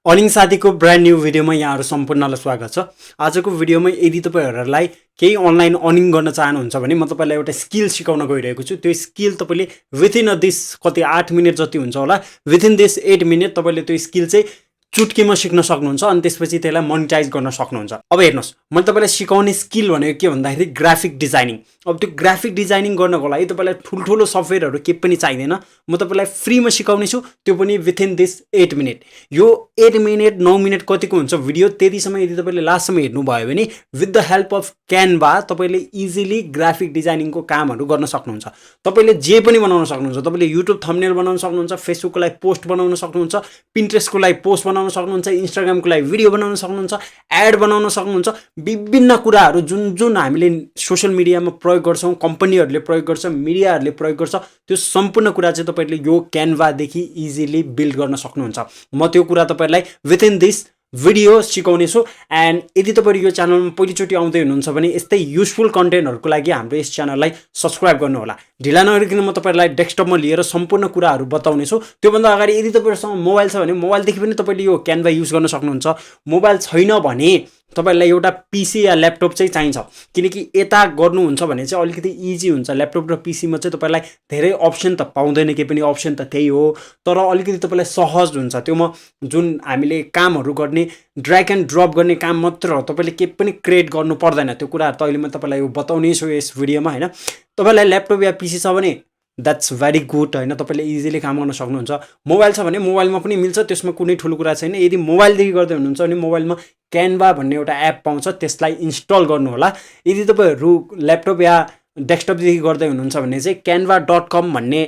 Earning साथीको brand new भिडियोमा यहाँहरू सम्पूर्णलाई स्वागत छ। आजको भिडियोमा यदि तपाईहरुलाई केही अनलाइन अर्निङ गर्न चाहनुहुन्छ भने म तपाईलाई एउटा स्किल सिकाउन गइरहेको छु। त्यो स्किल तपाईले विथिन दिस कति 8 मिनेट जति हुन्छ होला, विथिन दिस 8 मिनेट तपाईले त्यो स्किल चाहिँ चुटकीमा सिक्न सक्नुहुन्छ अनि त्यसपछि त्यसलाई मोनेटाइज गर्न सक्नुहुन्छ। अब हेर्नुस्, मैले तपाईलाई सिकाउने स्किल भनेको के भन्दाखेरि ग्राफिक डिजाइनिङ। अब त्यो ग्राफिक डिजाइनिङ गर्नको लागि तपाईलाई ठुलठुलो सफ्टवेयरहरु के पनि चाहिदैन। म तपाईलाई फ्रीमा सिकाउने छु, त्यो पनि विथिन दिस 8 मिनेट। यो 8 मिनेट 9 मिनेट कतिको हुन्छ भिडियो, त्यतिसम्म यदि तपाईले लास्टसम्म हेर्नु भयो भने with the help of Canva तपाईले इजिली ग्राफिक डिजाइनिङको कामहरु गर्न सक्नुहुन्छ। तपाईले जे पनि बनाउन सक्नुहुन्छ। तपाईले युट्युब थम्बनेल बनाउन सक्नुहुन्छ, फेसबुकको लागि पोस्ट बनाउन सक्नुहुन्छ, पिन्ट्रेस्टको लागि पोस्ट बनाउन सक्नुहुन्छ, इन्स्टाग्रामको लागि भिडियो बनाउन सक्नुहुन्छ, एड बनाउन सक्नुहुन्छ। विभिन्न कुराहरु जुन जुन हामीले सोशल मिडियामा प्रयोग गर्छौं, कम्पनीहरुले प्रयोग गर्छ, मिडियाहरुले प्रयोग गर्छ, त्यो सम्पूर्ण कुरा चाहिँ तपाईले यो क्यानभा देखि इजिली बिल्ड गर्न सक्नुहुन्छ। म त्यो कुरा तपाईलाई विथिन दिस भिडियो सिकाउने छु। एन्ड यदि तपाईहरु यो च्यानलमा पहिलोचोटी आउँदै हुनुहुन्छ भने यस्तै युजफुल कन्टेन्टहरुको लागि हाम्रो यस च्यानललाई सब्स्क्राइब गर्नु होला। ढिला नगरिकन म तपाईहरुलाई डेस्कटपमा लिएर सम्पूर्ण कुराहरु बताउने छु। त्यो भन्दा अगाडि यदि तपाईहरुसँग मोबाइल छ भने मोबाइलदेखि पनि तपाईले यो क्यानभा युज गर्न सक्नुहुन्छ। मोबाइल छैन भने तपाईलाई एउटा पीसी या ल्यापटप चाहिँ चाहिन्छ, किनकि यता गर्नुहुन्छ भने चाहिँ अलिकति इजी हुन्छ। ल्यापटप र पीसीमा चाहिँ तपाईलाई धेरै अप्सन त पाउँदैन, के पनि अप्सन त त्यही हो, तर अलिकति तपाईलाई सहज हुन्छ। त्यो म जुन हामीले कामहरु गर्ने ड्र्याग एन्ड ड्रप गर्ने काम मात्र हो, तपाईले के पनि क्रिएट गर्नु पर्दैन। त्यो कुराहरु त अहिले म तपाईलाई यो बताउने छु यस भिडियोमा हैन। तपाईलाई ल्यापटप या पीसी छ भने द्याट्स भेरी गुड हैन, तपाईले इजिली काम गर्न सक्नुहुन्छ। मोबाइल छ भने मोबाइलमा पनि मिल्छ, त्यसमा कुनै ठुलो कुरा छैन। यदि मोबाइलदेखि गर्दै हुनुहुन्छ भने मोबाइलमा क्यानभा भन्ने एउटा एप पाउँछ, त्यसलाई इन्स्टल गर्नु होला। यदि तपाईहरु ल्यापटप या डेस्कटपदेखि गर्दै हुनुहुन्छ भने चाहिँ canva.com भन्ने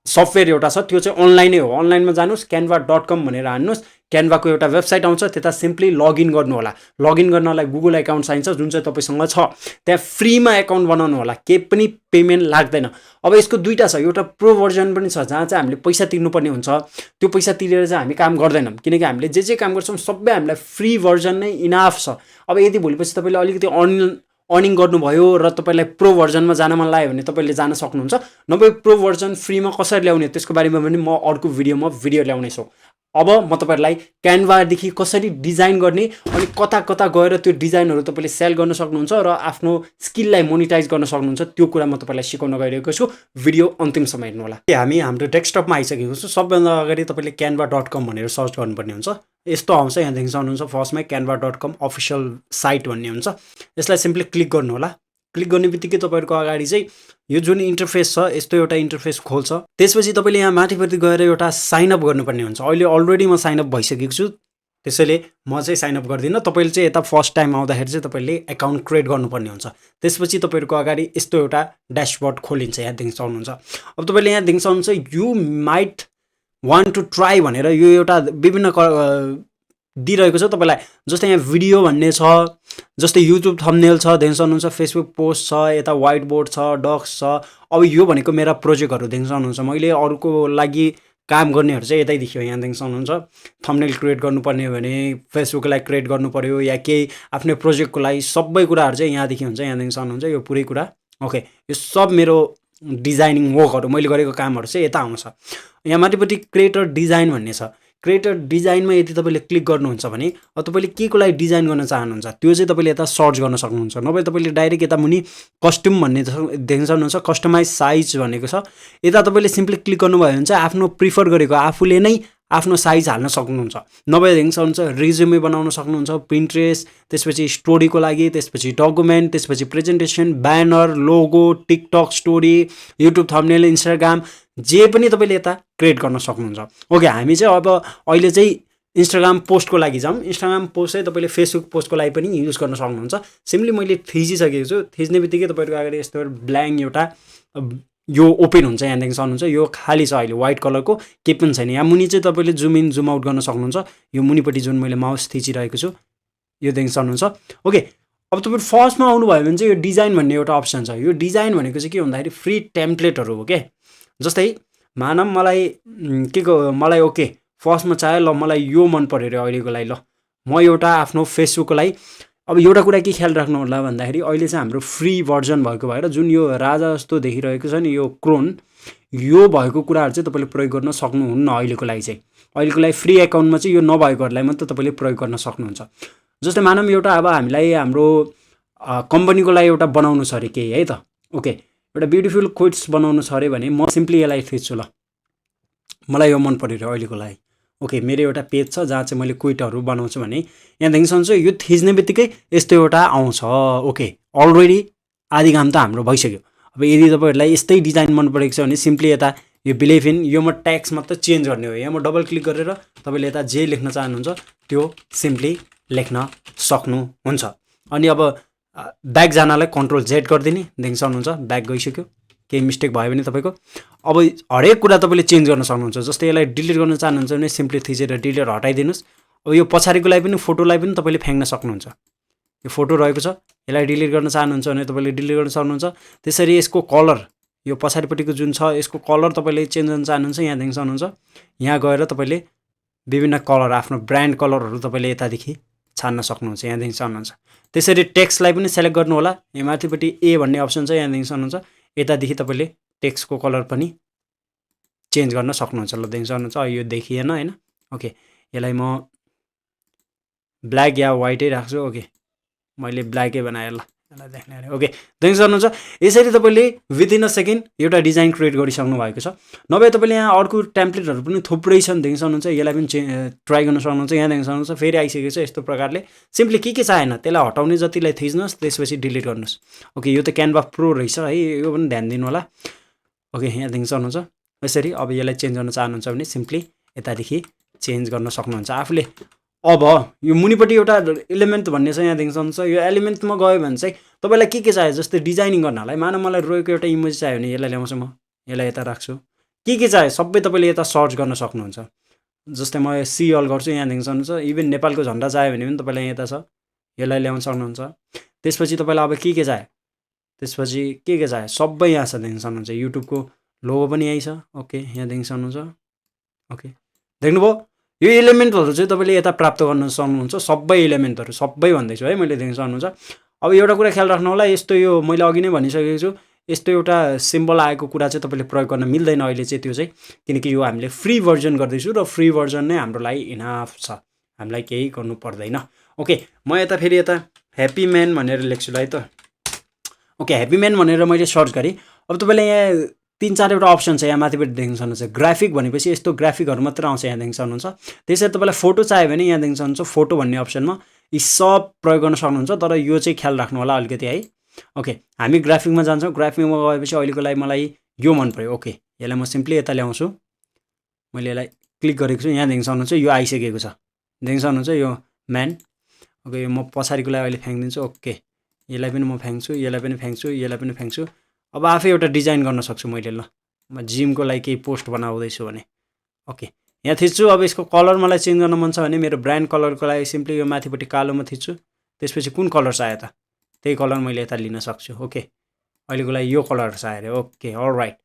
सफ्टवेयर एउटा छ, त्यो चाहिँ अनलाइनै हो। अनलाइनमा जानुस्, canva.com भनेर हान्नुस्, क्यानभाको एउटा वेबसाइट आउँछ, त्यता सिम्पली लगइन गर्नु होला। लगइन गर्नलाई गुगल अकाउन्ट चाहिन्छ, जुन चाहिँ तपाईसँग छ। त्यहाँ फ्रीमा अकाउन्ट बनाउनु होला, के पनि पेमेन्ट लाग्दैन। अब यसको दुईटा छ, एउटा प्रो भर्जन पनि छ जहाँ चाहिँ हामीले पैसा तिर्नुपर्ने हुन्छ। त्यो पैसा तिरेर चाहिँ हामी काम गर्दैनौँ, किनकि हामीले जे काम गर्छौँ सबै हामीलाई फ्री भर्जन नै इनाफ छ। अब यदि भोलिपछि तपाईले अलिकति अर्निङ गर्नुभयो र तपाईलाई प्रो भर्जनमा जान मन लाग्यो भने तपाईले जान सक्नुहुन्छ। नभए प्रो भर्जन फ्रीमा कसरी ल्याउने त्यसको बारेमा पनि म अर्को भिडियोमा भिडियो ल्याउने छु। अब म तपाईहरुलाई क्यानभादेखि कसरी डिजाइन गर्ने अनि कता कता गएर त्यो डिजाइनहरु तपाईले सेल गर्न सक्नुहुन्छ र आफ्नो स्किललाई मोनेटाइज गर्न सक्नुहुन्छ, त्यो कुरा म तपाईलाई सिकाउन गइरहेको छु। भिडियो अन्तिमसम्म हेर्नु होला। हामी हाम्रो डेस्कटपमा आइसकेको छु। सबभन्दा अगाडि तपाईले canva.com भनेर सर्च गर्नुपर्ने हुन्छ। यस्तो आउँछ, यहाँ देख्न सक्नुहुन्छ फर्स्टमै canva.com अफिसियल साइट भन्ने हुन्छ। यसलाई सिम्पली क्लिक गर्नु होला। क्लिक गर्ने बित्तिकै तपाईहरुको अगाडि चाहिँ यो जुन इन्टरफेस छ यस्तो एउटा इन्टरफेस खोल्छ। त्यसपछि तपाईले यहाँ माथिपट्टि गएर एउटा साइन अप गर्नुपर्ने हुन्छ। अहिले अलरेडी म साइन अप भइसकेको छु, त्यसैले म चाहिँ साइन अप गर्दिन। तपाईले चाहिँ यता फर्स्ट टाइम आउँदाखेरि चाहिँ तपाईले अकाउन्ट क्रिएट गर्नुपर्ने हुन्छ। त्यसपछि तपाईहरुको अगाडि यस्तो एउटा ड्याशबोर्ड खोलिन्छ, यहाँ देख्न सक्नुहुन्छ। अब तपाईले यहाँ देख्न सक्नुहुन्छ you might want to try भनेर यो एउटा विभिन्न दिइरहेको छ तपाईलाई। जस्तै यहाँ भिडियो भन्ने छ, जस्तै युट्युब थम्बनेल छ, देख्न सक्नुहुन्छ फेसबुक पोस्ट छ, यता व्हाइट बोर्ड छ, डक्स छ। अब यो भनेको मेरा प्रोजेक्टहरु देख्न सक्नुहुन्छ। मैले अरूको लागि काम गर्नेहरु चाहिँ यतै देखियो, यहाँ देख्न सक्नुहुन्छ। थम्बनेल क्रिएट गर्नुपर्ने भने फेसबुकको लागि क्रिएट गर्नु पर्यो या केही आफ्नो प्रोजेक्टको लागि सबै कुराहरु चाहिँ यहाँ देखि हुन्छ। यहाँ देख्न सक्नुहुन्छ यो पुरै कुरा। ओके, यो सब मेरो डिजाइनिङ वर्कहरु मैले गरेको कामहरु चाहिँ यता आउँछ। यहाँ माथिपट्टि क्रिएटर डिजाइन भन्ने छ। क्रिएटर डिजाइनमा यदि तपाईले क्लिक गर्नुहुन्छ भने अब तपाईले के को लागि डिजाइन गर्न चाहनुहुन्छ त्यो चाहिँ तपाईले यता सर्च गर्न सक्नुहुन्छ। नभए तपाईले डाइरेक्ट यता मुनि कस्टम भन्ने देख्न सक्नुहुन्छ, कस्टमाइज साइज भनेको छ। यता तपाईले सिम्पली क्लिक गर्नुभयो भने चाहिँ आफ्नो प्रिफर गरेको आफूले नै आफ्नो साइज हाल्न सक्नुहुन्छ। नभए देख्न सक्नुहुन्छ रिज्युमे बनाउन सक्नुहुन्छ, पिन्ट्रेस्ट, त्यसपछि स्टोरीको लागि, त्यसपछि डकुमेन्ट, त्यसपछि presentation, banner, logo, TikTok story, YouTube thumbnail, Instagram, जे पनि तपाईले यता क्रिएट गर्न सक्नुहुन्छ। ओके, हामी चाहिँ अब अहिले चाहिँ इन्स्टाग्राम पोस्टको लागि जाउँ। इन्स्टाग्राम पोस्ट चाहिँ तपाईले फेसबुक पोस्टको लागि पनि युज गर्न सक्नुहुन्छ। सिम्पली मैले थिचिसकेको छु। थिच्ने बित्तिकै तपाईहरुको अगाडि यस्तो ब्ल्याङ्क एउटा यो ओपन हुन्छ। यहाँ देख्न सक्नुहुन्छ यो खाली छ अहिले, व्हाइट कलरको, केही पनि छैन। यहाँ मुनि चाहिँ तपाईले जुम इन जुम आउट गर्न सक्नुहुन्छ। यो मुनिपट्टि जुन मैले माउस थिचिरहेको छु यो देख्न सक्नुहुन्छ। ओके, अब तपाईहरु फर्स्टमा आउनुभयो भने चाहिँ यो डिजाइन भन्ने एउटा अप्सन छ। यो डिजाइन भनेको चाहिँ के भन्दाखेरि फ्री टेम्प्लेटहरु हो के। जस्तै मानम मलाई ओके फर्स्टमा चाहियो, ल मलाई यो मन पर्यो रे अहिलेको लागि, ल म एउटा आफ्नो फेसबुकको लागि। अब एउटा कुरा के ख्याल राख्नु होला भन्दाखेरि अहिले चाहिँ हाम्रो फ्री भर्जन भएको भएर जुन यो राजा जस्तो देखिरहेको छ नि यो क्रोन, यो भएको कुराहरु चाहिँ तपाईले प्रयोग गर्न सक्नुहुन्न अहिलेको लागि चाहिँ। अहिलेको लागि फ्री एकाउन्टमा चाहिँ यो नभएकोहरूलाई मात्र तपाईँले प्रयोग गर्न सक्नुहुन्छ। जस्तै मानौँ एउटा अब हामीलाई हाम्रो कम्पनीको लागि एउटा बनाउनु छ अरे केही है त, ओके एउटा ब्युटिफुल कोट्स बनाउनु छ अरे भने म सिम्पली यसलाई थिच्छु ल, मलाई यो मन पऱ्यो अरे अहिलेको लागि, ओके मेरो एउटा पेज छ जहाँ चाहिँ मैले क्विटहरू बनाउँछु भने यहाँदेखि सक्छु यो थिच्ने बित्तिकै यस्तो एउटा आउँछ। ओके अलरेडी आधी काम त हाम्रो भइसक्यो। अब यदि तपाईँहरूलाई यस्तै डिजाइन मन परेको छ भने सिम्पली यता यो बिलिभ इन यो म ट्याक्स मात्र चेन्ज गर्ने हो, यहाँ म डबल क्लिक गरेर तपाईँले यता जे लेख्न चाहनुहुन्छ त्यो सिम्पली लेख्न सक्नुहुन्छ। अनि अब ब्याक जानलाई कन्ट्रोल जेड गरिदिने, देखि सक्नुहुन्छ ब्याक गइसक्यो, केही मिस्टेक भयो भने तपाईँको अब हरेक कुरा तपाईँले चेन्ज गर्न सक्नुहुन्छ। जस्तै यसलाई डिलिट गर्न चाहनुहुन्छ भने सिम्पली थिचेर डिलिट हटाइदिनुहोस्। अब यो पछाडिकोलाई पनि फोटोलाई पनि तपाईँले फ्याँक्न सक्नुहुन्छ, यो फोटो रहेको छ यसलाई डिलिट गर्न चाहनुहुन्छ भने तपाईँले डिलिट गर्न सक्नुहुन्छ। त्यसरी यसको कलर यो पछाडिपट्टिको जुन छ यसको कलर तपाईँले चेन्ज गर्न चाहनुहुन्छ यहाँदेखि सक्नुहुन्छ, यहाँ गएर तपाईँले विभिन्न कलर आफ्नो ब्रान्ड कलरहरू तपाईँले यतादेखि छान्न सक्नुहुन्छ, यहाँदेखि सक्नुहुन्छ। त्यसरी टेक्स्टलाई पनि सेलेक्ट गर्नु होला, यहाँ माथिपट्टि ए भन्ने अप्सन छ यहाँदेखि सक्नुहुन्छ, यतादेखि तपाईँले टेक्स्टको कलर पनि चेन्ज गर्न सक्नुहुन्छ। ल देखि सक्नुहुन्छ यो देखिएन होइन, ओके यसलाई म ब्ल्याक या वाइटै राख्छु, ओके मैले ब्ल्याकै बनाएँ ल यसलाई देख्ने अरे, ओके देखि सक्नुहुन्छ। यसरी तपाईँले विदिन अ सेकेन्ड एउटा डिजाइन क्रिएट गरिसक्नु भएको छ। नभए तपाईँले यहाँ अर्को टेम्प्लेटहरू पनि थुप्रै छन् देखि सक्नुहुन्छ, यसलाई पनि ट्राई गर्न सक्नुहुन्छ। यहाँ देखि सक्नुहुन्छ फेरि आइसकेको छ यस्तो प्रकारले, सिम्पली के चाहेन त्यसलाई हटाउने जतिलाई थिच्नुहोस् त्यसपछि डिलिट गर्नुहोस्। ओके यो त क्यानभा प्रो रहेछ है, यो पनि ध्यान दिनु होला। ओके यहाँ देखि सक्नुहुन्छ यसरी। अब यसलाई चेन्ज गर्न चाहनुहुन्छ भने सिम्पली यतादेखि चेन्ज गर्न सक्नुहुन्छ आफूले। अब यो मुनिपट्टि एउटा एलिमेन्ट भन्ने छ यहाँ देखि सक्नुहुन्छ, यो एलिमेन्टमा गयो भने चाहिँ तपाईँलाई के चाहियो, जस्तै डिजाइनिङ गर्नलाई मानव मलाई रोएको एउटा इमेज चाहियो भने यसलाई ल्याउँछु म, यसलाई यता राख्छु, के चाहियो सबै तपाईँले यता सर्च गर्न सक्नुहुन्छ। जस्तै म सी अल गर्छु यहाँदेखि सक्नुहुन्छ, इभन नेपालको झन्डा चाहियो भने पनि तपाईँलाई यता छ यसलाई ल्याउन सक्नुहुन्छ। त्यसपछि तपाईँलाई अब के चाहियो, त्यसपछि के चाहियो सबै यहाँ छ देखि सक्नुहुन्छ, युट्युबको लोगो पनि यहीँ छ, ओके यहाँदेखि सक्नुहुन्छ। ओके देख्नुभयो यो एलिमेन्टहरू चाहिँ तपाईँले यता प्राप्त गर्न सक्नुहुन्छ, सबै एलिमेन्टहरू सबै भन्दैछु है मैले देखि सक्नुहुन्छ। अब एउटा कुरा ख्याल राख्नु होला, यस्तो यो मैले अघि नै भनिसकेको छु यस्तो एउटा सिम्बल आएको कुरा चाहिँ तपाईँले प्रयोग गर्न मिल्दैन अहिले चाहिँ, त्यो चाहिँ किनकि यो हामीले फ्री भर्जन गर्दैछु र फ्री भर्जन नै हाम्रो लागि इनाफ छ, हामीलाई केही गर्नु पर्दैन। ओके म यता फेरि यता ह्याप्पी म्यान भनेर लेख्छु ल है त, ओके ह्याप्पी म्यान भनेर मैले सर्च गरेँ। अब तपाईँले यहाँ 3-4वटा अप्सन छ यहाँ माथिपट्टि देख्न सक्नुहुन्छ, ग्राफिक भनेपछि यस्तो ग्राफिकहरू मात्र आउँछ यहाँ देख्न सक्नुहुन्छ। त्यसरी तपाईँलाई फोटो चाहियो भने यहाँ देख्न सक्नुहुन्छ फोटो भन्ने अप्सनमा यी सब प्रयोग गर्न सक्नुहुन्छ, तर यो चाहिँ ख्याल राख्नु होला अलिकति है। ओके हामी ग्राफिकमा जान्छौँ, ग्राफिकमा गएपछि अहिलेको लागि मलाई यो मन पऱ्यो, ओके यसलाई म सिम्पली यता ल्याउँछु, मैले यसलाई क्लिक गरेको छु यहाँ देख्न सक्नुहुन्छ यो आइसकेको छ देख्न सक्नुहुन्छ यो म्यान। ओके यो म पछाडिको लागि अहिले फ्याँकिदिन्छु, ओके यसलाई पनि म फ्याँक्छु, यसलाई पनि फ्याँक्छु, यसलाई पनि फ्याँक्छु। अब आफै एउटा डिजाइन गर्न सक्छु मैले, ल म जिमको लागि केही पोस्ट बनाउँदैछु भने ओके यहाँ थिच्छु। अब यसको कलर मलाई चेन्ज गर्न मन छ भने मेरो ब्रान्ड कलरको लागि सिम्पली यो माथिपट्टि कालोमा थिच्छु, त्यसपछि कुन कलर चाहियो त त्यही कलर मैले यता लिन सक्छु। ओके अहिलेको लागि यो कलर चाहियो अरे, ओके अलराइट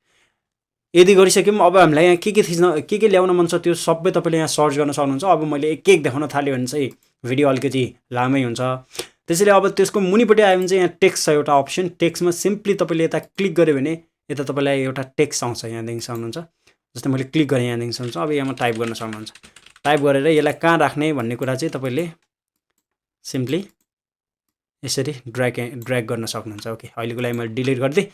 यदि गरिसक्यौँ। अब हामीलाई यहाँ के थिच्न के ल्याउन मन छ त्यो सबै तपाईँले यहाँ सर्च गर्न सक्नुहुन्छ। अब मैले एक देखाउन थाल्यो भने चाहिँ भिडियो अलिकति लामै हुन्छ, त्यसैले अब त्यसको मुनिपट्टि आयो भने चाहिँ यहाँ टेक्स्ट छ एउटा अप्सन, टेक्स्टमा सिम्पली तपाईँले यता क्लिक गऱ्यो भने यता तपाईँलाई एउटा टेक्स्ट आउँछ यहाँदेखि सक्नुहुन्छ। जस्तै मैले क्लिक गरेँ यहाँदेखि सक्नुहुन्छ, अब यहाँ टाइप गर्न सक्नुहुन्छ, टाइप गरेर यसलाई कहाँ राख्ने भन्ने कुरा चाहिँ तपाईँले सिम्पली यसरी ड्र्याग गर्न सक्नुहुन्छ। ओके अहिलेको लागि मैले डिलिट गरिदिएँ।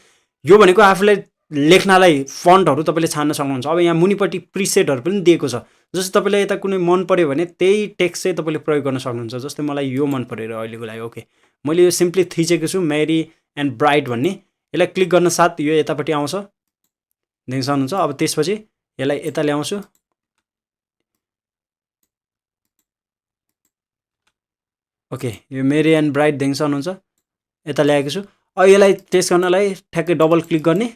यो भनेको आफूलाई लेख्नलाई फन्टहरू तपाईँले छान्न सक्नुहुन्छ। अब यहाँ मुनिपट्टि प्रिसेटहरू पनि दिएको छ, जस्तै तपाईँलाई यता कुनै मन पऱ्यो भने त्यही टेक्स्ट चाहिँ तपाईँले प्रयोग गर्न सक्नुहुन्छ। जस्तै मलाई यो मन पऱ्यो अहिलेको लागि, ओके मैले यो सिम्पली थिचेको छु मेरी एन्ड ब्राइड भन्ने, यसलाई क्लिक गर्न साथ यो यतापट्टि आउँछ देख्न सक्नुहुन्छ। अब त्यसपछि यसलाई यता ल्याउँछु, ओके यो मेरी एन्ड ब्राइड देख्न सक्नुहुन्छ यता ल्याएको छु। अब यसलाई टेस्ट गर्नलाई ठ्याक्कै डबल क्लिक गर्ने,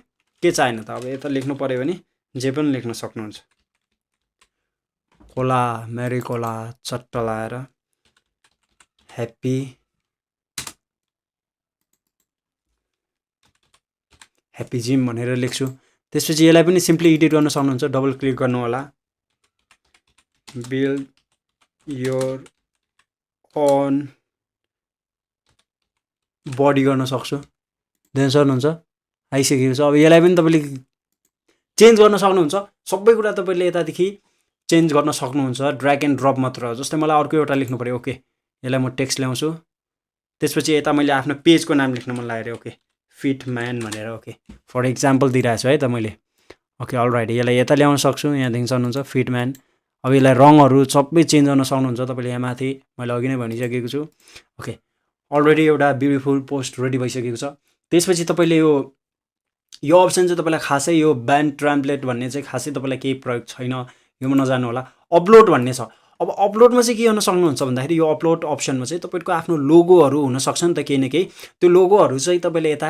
के चाहिएन त अब यता लेख्नु पऱ्यो भने जे पनि लेख्न सक्नुहुन्छ। कोला मेरी कोला चट्ट लाएर ह्याप्पी जिम भनेर लेख्छु। त्यसपछि यसलाई पनि सिम्पली एडिट गर्न सक्नुहुन्छ, डबल क्लिक गर्नु होला, बिल्ड योर ओन बडी गर्न सक्छु देख्न सक्नुहुन्छ आइसकेको छ। अब यसलाई पनि तपाईँले चेन्ज गर्न सक्नुहुन्छ, सबै कुरा तपाईँले यतादेखि चेन्ज गर्न सक्नुहुन्छ ड्र्याग एन्ड ड्रप मात्र हो। जस्तै मलाई अर्को एउटा लेख्नु पऱ्यो, ओके यसलाई म टेक्स्ट ल्याउँछु, त्यसपछि यता मैले आफ्नो पेजको नाम लेख्न मन लाग्यो, ओके फिट म्यान भनेर, ओके फर इक्जाम्पल दिइरहेको छु है त मैले। ओके अलराइट, यसलाई यता ल्याउन सक्छु, यहाँदेखि सक्नुहुन्छ फिट म्यान। अब यसलाई रङहरू सबै चेन्ज गर्न सक्नुहुन्छ तपाईँले यहाँ माथि, मैले अघि नै भनिसकेको छु। ओके अलरेडी एउटा ब्युटिफुल पोस्ट रेडी भइसकेको छ। त्यसपछि तपाईँले यो अप्सन चाहिँ तपाईँलाई खासै यो ब्यान्ड ट्राम्पलेट भन्ने चाहिँ खासै तपाईँलाई केही प्रयोग छैन, योमा नजानु होला। अपलोड भन्ने छ। अब अपलोडमा चाहिँ के गर्न सक्नुहुन्छ भन्दाखेरि यो अपलोड अप्सनमा चाहिँ तपाईँको आफ्नो लोगोहरू हुनसक्छ नि त केही न केही, त्यो लोगोहरू चाहिँ तपाईँले यता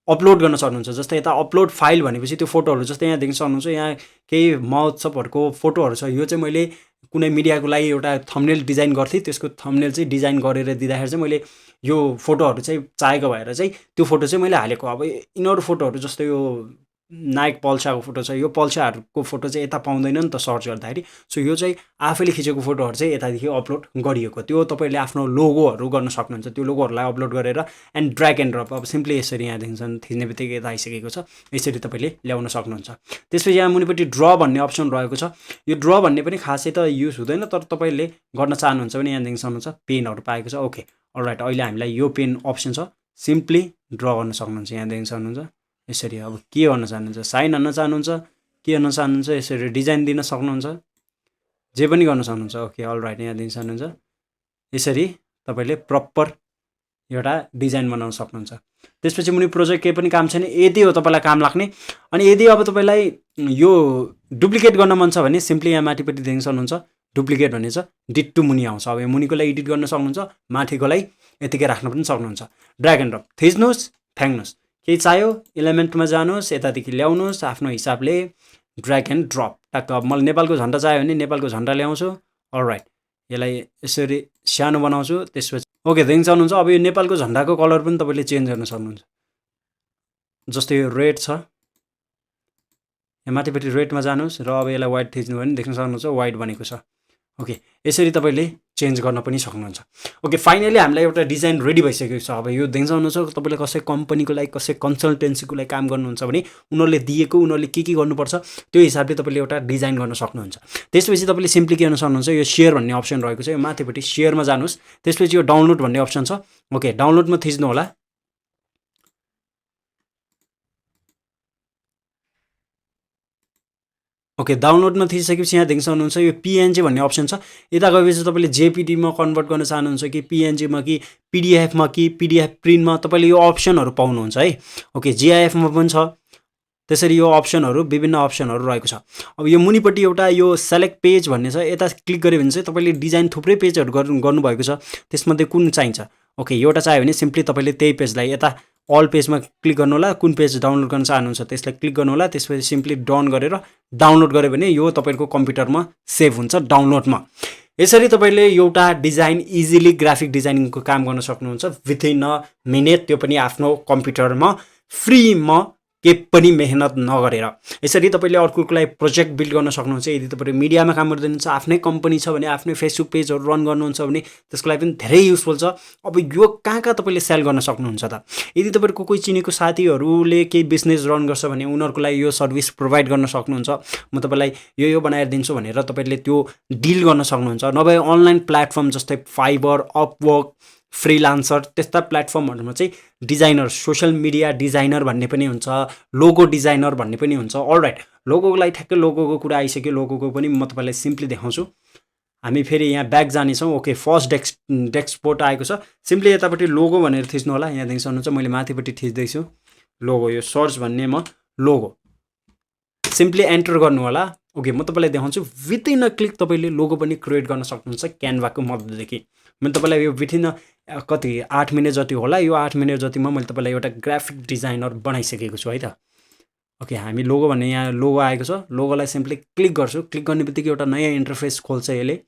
अपलोड गर्न सक्नुहुन्छ। जस्तै यता अपलोड फाइल भनेपछि त्यो फोटोहरू, जस्तै यहाँ देख्न सक्नुहुन्छ यहाँ केही महोत्सवहरूको फोटोहरू छ। यो चाहिँ मैले कुनै मिडियाको लागि एउटा थम्बनेल डिजाइन गर्थेँ, त्यसको थम्बनेल चाहिँ डिजाइन गरेर दिँदाखेरि चाहिँ मैले यो फोटोहरू चाहिँ चाहेको भएर चाहिँ त्यो फोटो चाहिँ मैले हालेको। अब यिनीहरू फोटोहरू जस्तै यो नायक पल्साको फोटो छ, यो पल्साहरूको फोटो चाहिँ यता पाउँदैन नि त सर्च गर्दाखेरि। सो यो चाहिँ आफैले खिचेको फोटोहरू चाहिँ यतादेखि अपलोड गरिएको, त्यो तपाईँले आफ्नो लोगोहरू गर्न सक्नुहुन्छ। त्यो लोगोहरूलाई अपलोड गरेर एन्ड ड्र्याग एन्ड ड्रप, अब सिम्पली यसरी यहाँ देखिन्छ थिच्ने बित्तिकै यता आइसकेको छ, यसरी तपाईँले ल्याउन सक्नुहुन्छ। त्यसपछि यहाँ मुनिपट्टि ड्र भन्ने अप्सन रहेको छ। यो ड्र भन्ने पनि खासै त युज हुँदैन, तर तपाईँले गर्न चाहनुहुन्छ भने यहाँ देखिन सक्नुहुन्छ पेनहरू पाएको छ। ओके अलराइट, अहिले हामीलाई यो पेन अप्सन छ, सिम्पली ड्र गर्न सक्नुहुन्छ। यहाँ देखिन सक्नुहुन्छ यसरी। अब के गर्न चाहनुहुन्छ, साइन हान्न चाहनुहुन्छ, के गर्न चाहनुहुन्छ, यसरी डिजाइन दिन सक्नुहुन्छ, जे पनि गर्न सक्नुहुन्छ। ओके अलराइट, यहाँ दिन सक्नुहुन्छ यसरी तपाईँले प्रपर एउटा डिजाइन बनाउन सक्नुहुन्छ। त्यसपछि मुनि प्रोजेक्ट केही पनि काम छैन, यदि हो तपाईँलाई काम लाग्ने। अनि यदि अब तपाईँलाई यो डुप्लिकेट गर्न मन छ भने सिम्पली यहाँ माथिपट्टि देख्न सक्नुहुन्छ डुप्लिकेट भन्ने छ, डिट्टु मुनि आउँछ। अब यो मुनिकोलाई एडिट गर्न सक्नुहुन्छ, माथिकोलाई यतिकै राख्न पनि सक्नुहुन्छ। ड्र्याग एन्ड ड्रप, थिच्नुहोस् फ्याङ्क्नुहोस्, केही चाहियो इलिमेन्टमा जानुहोस्, यतादेखि ल्याउनुहोस् आफ्नो हिसाबले ड्र्याग एन्ड ड्रप टक्क। अब मलाई नेपालको झन्डा चाहियो भने नेपालको झन्डा ल्याउँछु। अलराइट, यसलाई यसरी सानो बनाउँछु। त्यसपछि ओके देख्न सक्नुहुन्छ अब यो नेपालको झन्डाको कलर पनि तपाईँले चेन्ज गर्न सक्नुहुन्छ। जस्तै यो रेड छ, यहाँ माथिपट्टि रेडमा जानुहोस् र अब यसलाई वाइट थिच्नु भने देख्न सक्नुहुन्छ वाइट बनेको छ। ओके यसरी तपाईँले चेन्ज गर्न पनि सक्नुहुन्छ। ओके फाइनली हामीलाई एउटा डिजाइन रेडी भइसकेको छ। अब यो देख्न सक्नुहुन्छ तपाईँले कसै कम्पनीको लागि कसै कन्सल्टेन्सीको लागि काम गर्नुहुन्छ भने उनीहरूले दिएको उनीहरूले के गर्नुपर्छ त्यो हिसाबले तपाईँले एउटा डिजाइन गर्न सक्नुहुन्छ। त्यसपछि तपाईँले सिम्पली के गर्न सक्नुहुन्छ, यो सेयर भन्ने अप्सन रहेको छ, यो माथिपट्टि सेयरमा जानुहोस्। त्यसपछि यो डाउनलोड भन्ने अप्सन छ, ओके डाउनलोडमा थिच्नु होला। ओके डाउनलोडमा थिचिसकेपछि यहाँ देख्न सक्नुहुन्छ यो पिएनजी भन्ने अप्सन छ। यता गएपछि तपाईँले जेपिडीमा कन्भर्ट गर्न चाहनुहुन्छ कि पिएनजीमा कि पिडिएफमा कि पिडिएफ प्रिन्टमा, तपाईँले यो अप्सनहरू पाउनुहुन्छ है। ओके जिआइएफमा पनि छ, त्यसरी यो अप्सनहरू विभिन्न अप्सनहरू रहेको छ। अब यो मुनिपट्टि एउटा यो सेलेक्ट पेज भन्ने छ, यता क्लिक गऱ्यो भने चाहिँ तपाईँले डिजाइन थुप्रै पेजहरू गर्नुभएको छ, त्यसमध्ये कुन चाहिन्छ। ओके एउटा चाहियो भने सिम्पली तपाईँले त्यही पेजलाई यता अल पेजमा क्लिक गर्नु होला, कुन पेज डाउनलोड गर्न चाहनुहुन्छ त्यसलाई क्लिक गर्नु होला। त्यसपछि सिम्पली डन गरेर डाउनलोड गऱ्यो भने यो तपाईँको कम्प्युटरमा सेभ हुन्छ डाउनलोडमा। यसरी तपाईँले एउटा डिजाइन इजिली ग्राफिक डिजाइनिङको काम गर्न सक्नुहुन्छ विथिन अ मिनेट, त्यो पनि आफ्नो कम्प्युटरमा फ्रीमा के पनि मेहनत नगरेर। यसरी तपाईँले अर्कोको लागि प्रोजेक्ट बिल्ड गर्न सक्नुहुन्छ। यदि तपाईँले मिडियामा काम गर्नुहुन्छ, आफ्नै कम्पनी छ भने, आफ्नै फेसबुक पेजहरू रन गर्नुहुन्छ भने त्यसको लागि पनि धेरै युजफुल छ। अब यो कहाँ कहाँ तपाईँले सेल गर्न सक्नुहुन्छ त, यदि तपाईँको कोही चिनेको साथीहरूले केही बिजनेस रन गर्छ भने उनीहरूको लागि यो सर्भिस प्रोभाइड गर्न सक्नुहुन्छ। म तपाईँलाई यो बनाएर दिन्छु भनेर तपाईँले त्यो डिल गर्न सक्नुहुन्छ। नभए अनलाइन प्लेटफर्म जस्तै फाइबर, अपवर्क, फ्रिलान्सर त्यस्ता प्लेटफर्महरूमा चाहिँ डिजाइनर, सोसियल मिडिया डिजाइनर भन्ने पनि हुन्छ, लोगो डिजाइनर भन्ने पनि हुन्छ। अलराइट, लोगोको लागि ठ्याक्कै लोगोको कुरा आइसक्यो, लोगोको पनि म तपाईँलाई सिम्पली देखाउँछु। हामी फेरि यहाँ ब्याक जानेछौँ। ओके फर्स्ट डेस्कपोर्ट आएको छ, सिम्पली यतापट्टि लोगो भनेर थिच्नु होला। यहाँ देख्न सक्नुहुन्छ मैले माथिपट्टि थिच्दैछु लोगो, यो सर्च भन्नेमा लोगो सिम्पली एन्टर गर्नु होला। ओके म तपाईँलाई देखाउँछु, विथिन अ क्लिक तपाईँले लोगो पनि क्रिएट गर्न सक्नुहुन्छ क्यानभाको मद्दतदेखि। मैले तपाईँलाई यो विथिन कति 8 मिनट जति होला, यो 8 मिनट जतिमा मैले तपाईँलाई एउटा ग्राफिक डिजाइनर बनाइसकेको छु है त। ओके हामी लोगो भन्ने यहाँ लोगो आएको छ, लोगोलाई सिम्पली क्लिक गर्छु, क्लिक गर्ने बित्तिकै एउटा नयाँ इन्टरफेस खोल्छ यसले।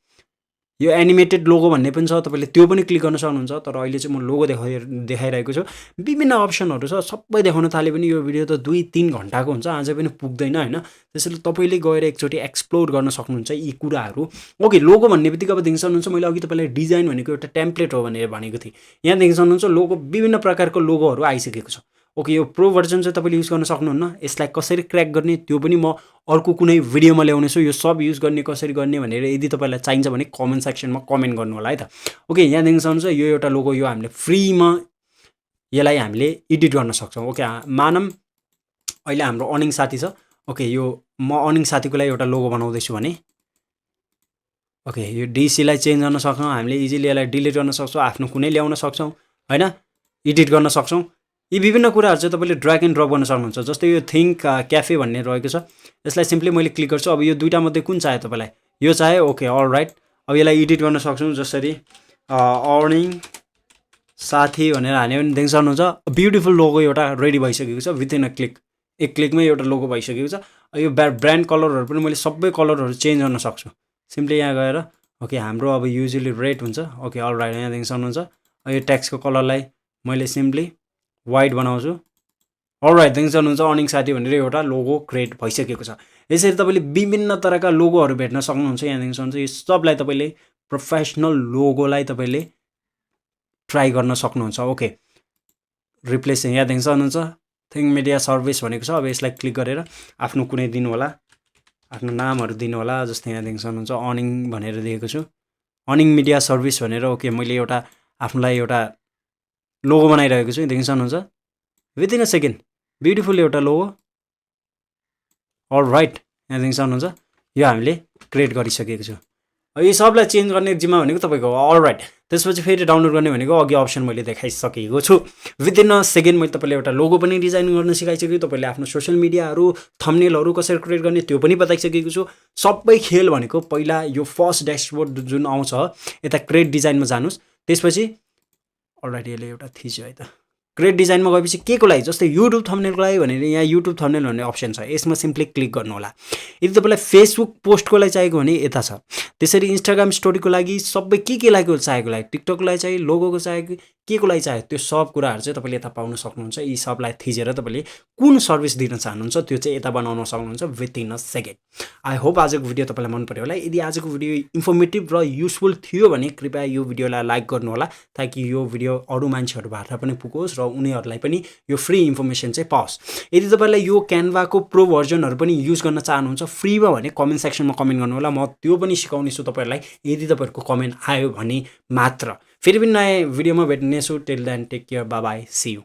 यो एनिमेटेड लोगो भन्ने पनि छ, तपाईँले त्यो पनि क्लिक गर्न सक्नुहुन्छ। तर अहिले चाहिँ म लोगो देखाइरहेको छु, विभिन्न अप्सनहरू छ, सबै देखाउन थाल्यो भने यो भिडियो त 2-3 घन्टाको हुन्छ, अझै पनि पुग्दैन होइन। त्यसैले तपाईँले गएर एकचोटि एक्सप्लोर गर्न सक्नुहुन्छ यी कुराहरू। ओके लोगो भन्ने बित्तिकै अब देख्न सक्नुहुन्छ मैले अघि तपाईँलाई डिजाइन भनेको एउटा टेम्प्लेट हो भनेर भनेको थिएँ। यहाँ देख्न सक्नुहुन्छ लोगो विभिन्न प्रकारको लोगोहरू आइसकेको छ। ओके यो प्रो भर्जन चाहिँ तपाईँले युज गर्न सक्नुहुन्न। यसलाई कसरी क्र्याक गर्ने त्यो पनि म अर्को कुनै भिडियोमा ल्याउनेछु। यो सब युज गर्ने कसरी गर्ने भनेर यदि तपाईँलाई चाहिन्छ भने कमेन्ट सेक्सनमा कमेन्ट गर्नु होला है त। ओके यहाँ देख्न सक्नुहुन्छ यो एउटा लोगो, यो हामीले फ्रीमा यसलाई हामीले एडिट गर्न सक्छौँ। ओके मानौँ अहिले हाम्रो अर्निङ साथी छ। ओके यो म अर्निङ साथीको लागि एउटा लोगो बनाउँदैछु भने ओके यो डिसीलाई चेन्ज गर्न सक्छौँ हामीले, इजिली यसलाई डिलिट गर्न सक्छौँ, आफ्नो कुनै ल्याउन सक्छौँ होइन, एडिट गर्न सक्छौँ। यी विभिन्न कुराहरू चाहिँ तपाईँले ड्र्याग एन्ड ड्रप गर्न सक्नुहुन्छ। जस्तै यो थिङ्क क्याफे भन्ने रहेको छ, यसलाई सिम्पली मैले क्लिक गर्छु। अब यो दुईटा मध्ये कुन चाह्यो तपाईँलाई, यो चाह्यो, ओके अल राइट। अब यसलाई एडिट गर्न सक्छौँ, जसरी अर्निङ साथी भनेर हाल्यो भने देख्न सक्नुहुन्छ ब्युटिफुल लोगो एउटा रेडी भइसकेको छ। विथिन अ क्लिक, एक क्लिकमै एउटा लोगो भइसकेको छ। यो ब्रान्ड कलरहरू पनि मैले सबै कलरहरू चेन्ज गर्न सक्छु सिम्पली यहाँ गएर। ओके हाम्रो अब युजली रेड हुन्छ। ओके अल राइट यहाँ देख्न सक्नुहुन्छ यो टेक्स्टको कलरलाई मैले सिम्पली वाइट बनाउँछु। अल राइट देख्न सक्नुहुन्छ अर्निङ साथी भनेर एउटा लोगो क्रिएट भइसकेको छ। यसरी तपाईँले विभिन्न तरहका लोगोहरू भेट्न सक्नुहुन्छ। यहाँ देख्न सक्नुहुन्छ यो सबलाई तपाईँले प्रोफेसनल लोगोलाई तपाईँले ट्राई गर्न सक्नुहुन्छ। ओके रिप्लेस यहाँ देख्न सक्नुहुन्छ थिङ्क मिडिया सर्भिस भनेको छ। अब यसलाई क्लिक गरेर आफ्नो कुनै दिनु होला, आफ्नो नामहरू दिनु होला। जस्तै यहाँ देख्न सक्नुहुन्छ अर्निङ भनेर दिएको छु, अर्निङ मिडिया सर्भिस भनेर। ओके मैले एउटा आफ्नोलाई एउटा लोगो बनाइरहेको छु, देख्न सक्नुहुन्छ विदिन अ सेकेन्ड ब्युटिफुल एउटा लोगो। अल राइट यहाँ देख्न सक्नुहुन्छ यो हामीले क्रिएट गरिसकेको छु। यो सबलाई चेन्ज गर्ने जिम्मा भनेको तपाईँको। अल राइट त्यसपछि फेरि डाउनलोड गर्ने भनेको अघि अप्सन मैले देखाइसकेको छु। विदिन अ सेकेन्ड मैले तपाईँले एउटा लोगो पनि डिजाइन गर्न सिकाइसकेँ, तपाईँले आफ्नो सोसियल मिडियाहरू थम्बनेलहरू कसरी क्रिएट गर्ने त्यो पनि बताइसकेको छु। सबै खेल भनेको पहिला यो फर्स्ट ड्यासबोर्ड जुन आउँछ यता क्रिएट डिजाइनमा जानुहोस्, त्यसपछि अलराइट यसले एउटा थिच्यो है त। क्रिएट डिजाइनमा गएपछि के को लागि, जस्तै युट्युब थम्बनेलको लागि भनेर यहाँ युट्युब थम्बनेल भन्ने अप्सन छ, यसमा सिम्पली क्लिक गर्नु होला। यदि तपाईँलाई फेसबुक पोस्टको लागि चाहिएको भने यता छ। त्यसरी इन्स्टाग्राम स्टोरीको लागि सबै के लागि चाहिएको लागि, टिकटकको लागि चाहियो, लोगोको चाहियो, के को लागि चाहियो, त्यो सब कुराहरू चाहिँ तपाईँले यता पाउन सक्नुहुन्छ। यी सबलाई थिचेर तपाईँले कुन सर्भिस दिन चाहनुहुन्छ त्यो चाहिँ यता बनाउन सक्नुहुन्छ within a second. I hope आजको भिडियो तपाईँलाई मन पर्यो होला। यदि आजको भिडियो इन्फर्मेटिभ र युजफुल थियो भने कृपया यो भिडियोलाई लाइक गर्नु होला, ताकि यो भिडियो अरू मान्छेहरूबाट पनि पुगोस् र उनीहरूलाई पनि यो फ्री इन्फर्मेसन चाहिँ पाओस्। यदि तपाईँलाई यो क्यानभाको प्रो भर्जनहरू पनि युज गर्न चाहनुहुन्छ फ्रीमा भने कमेन्ट सेक्सनमा कमेन्ट गर्नु होला, म त्यो पनि सिकाउनेछु तपाईँहरूलाई, यदि तपाईँहरूको कमेन्ट आयो भने मात्र। फेरि पनि नयाँ भिडियोमा भेट्नेछु। Till then take care, bye bye, see you.